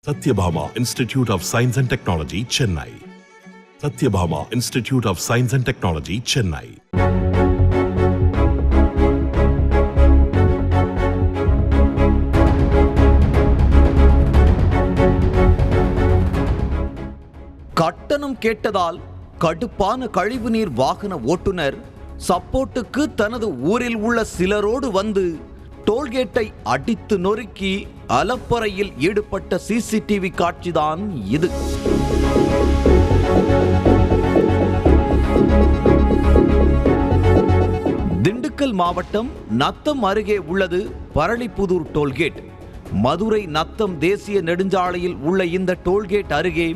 Satyabhama Institute of Science and Technology, Chennai. Satyabhama Institute of Science and Technology, Chennai. கட்டணம் கேட்டதால் கடுப்பான கழிவுநீர் வாகன ஓட்டுநர் சப்போர்ட்டுக்கு தனது ஊரில் உள்ள சிலரோடு வந்து டோல்கேட்டை அடித்து நொறுக்கி அலப்பறையில் ஈடுபட்ட சிசிடிவி காட்சிதான் இது. திண்டுக்கல் மாவட்டம் நத்தம் அருகே உள்ளது பரளிப்புதூர் டோல்கேட். மதுரை நத்தம் தேசிய நெடுஞ்சாலையில் உள்ள இந்த டோல்கேட் அருகே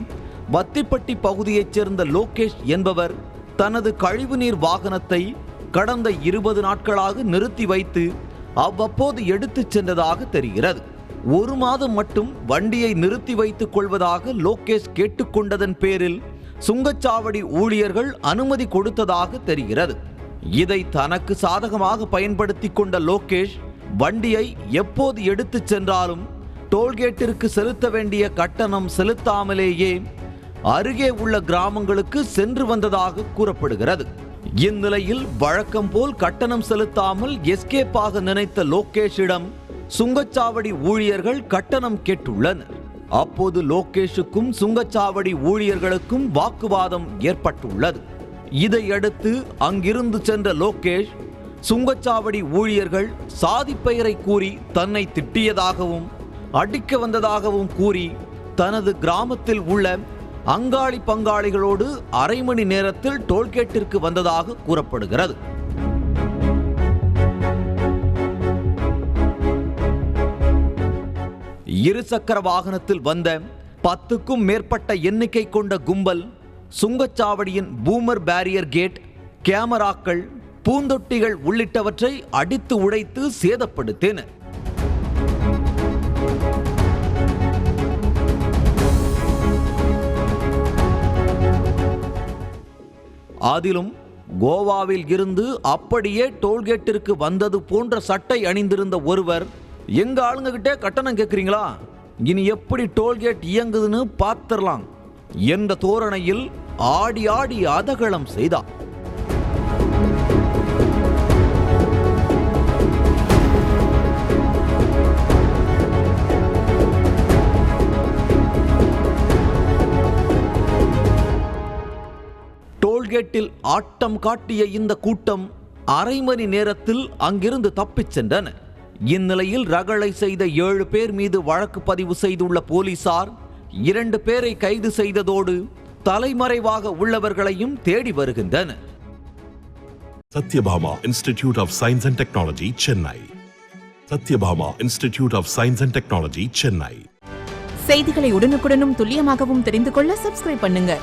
வத்திப்பட்டி பகுதியைச் சேர்ந்த லோகேஷ் என்பவர் தனது கழிவுநீர் வாகனத்தை கடந்த 20 நாட்களாக நிறுத்தி வைத்து அவ்வப்போது எடுத்துச் சென்றதாக தெரிகிறது. 1 மாதம் மட்டும் வண்டியை நிறுத்தி வைத்துக் கொள்வதாக லோகேஷ் கேட்டுக்கொண்டதன் பேரில் சுங்கச்சாவடி ஊழியர்கள் அனுமதி கொடுத்ததாக தெரிகிறது. இதை தனக்கு சாதகமாக பயன்படுத்தி கொண்ட லோகேஷ் வண்டியை எப்போது எடுத்துச் சென்றாலும் டோல்கேட்டிற்கு செலுத்த வேண்டிய கட்டணம் செலுத்தாமலேயே அருகே உள்ள கிராமங்களுக்கு சென்று வந்ததாக கூறப்படுகிறது. இந்நிலையில் வழக்கம் போல் கட்டணம் செலுத்தாமல் எஸ்கேப் ஆக நினைத்த லோகேஷிடம் சுங்கச்சாவடி ஊழியர்கள் கட்டணம் கேட்டுள்ளனர். அப்போது லோகேஷுக்கும் சுங்கச்சாவடி ஊழியர்களுக்கும் வாக்குவாதம் ஏற்பட்டுள்ளது. இதையடுத்து அங்கிருந்து சென்ற லோகேஷ் சுங்கச்சாவடி ஊழியர்கள் சாதி பெயரை கூறி தன்னை திட்டியதாகவும் அடிக்க வந்ததாகவும் கூறி தனது கிராமத்தில் உள்ள அங்காளி பங்காளிகளோடு அரை மணி நேரத்தில் டோல்கேட்டிற்கு வந்ததாக கூறப்படுகிறது. இருசக்கர வாகனத்தில் வந்த 10க்கும் மேற்பட்ட எண்ணிக்கை கொண்ட கும்பல் சுங்கச்சாவடியின் பூமர் பேரியர் கேட், கேமராக்கள், பூந்தொட்டிகள் உள்ளிட்டவற்றை அடித்து உடைத்து சேதப்படுத்தினர். அதிலும் கோவாவில் இருந்து அப்படியே டோல்கேட்டிற்கு வந்தது போன்ற சட்டை அணிந்திருந்த ஒருவர், எங்க ஆளுங்க கிட்டே கட்டணம் கேட்குறீங்களா, இனி எப்படி டோல்கேட் இயங்குதுன்னு பார்த்துடலாம் என்ற தோரணையில் ஆடி ஆடி அதகளம் செய்தார். டோல்கேட்டில் ஆட்டம் காட்டிய இந்த கூட்டம் அரை மணி நேரத்தில் அங்கிருந்து தப்பிச் சென்றனர். இந்நிலையில் ரகளை செய்த 7 பேர் மீது வழக்கு பதிவு செய்துள்ள போலீசார் 2 பேரை கைது செய்ததோடு தலைமறைவாக உள்ளவர்களையும் தேடி வருகின்றனர். Satyabhama Institute of Science and Technology, Chennai. Satyabhama Institute of Science and Technology, Chennai. செய்திகளை உடனுக்குடனும் துல்லியமாகவும் தெரிந்து கொள்ள சப்ஸ்கிரைப் பண்ணுங்க.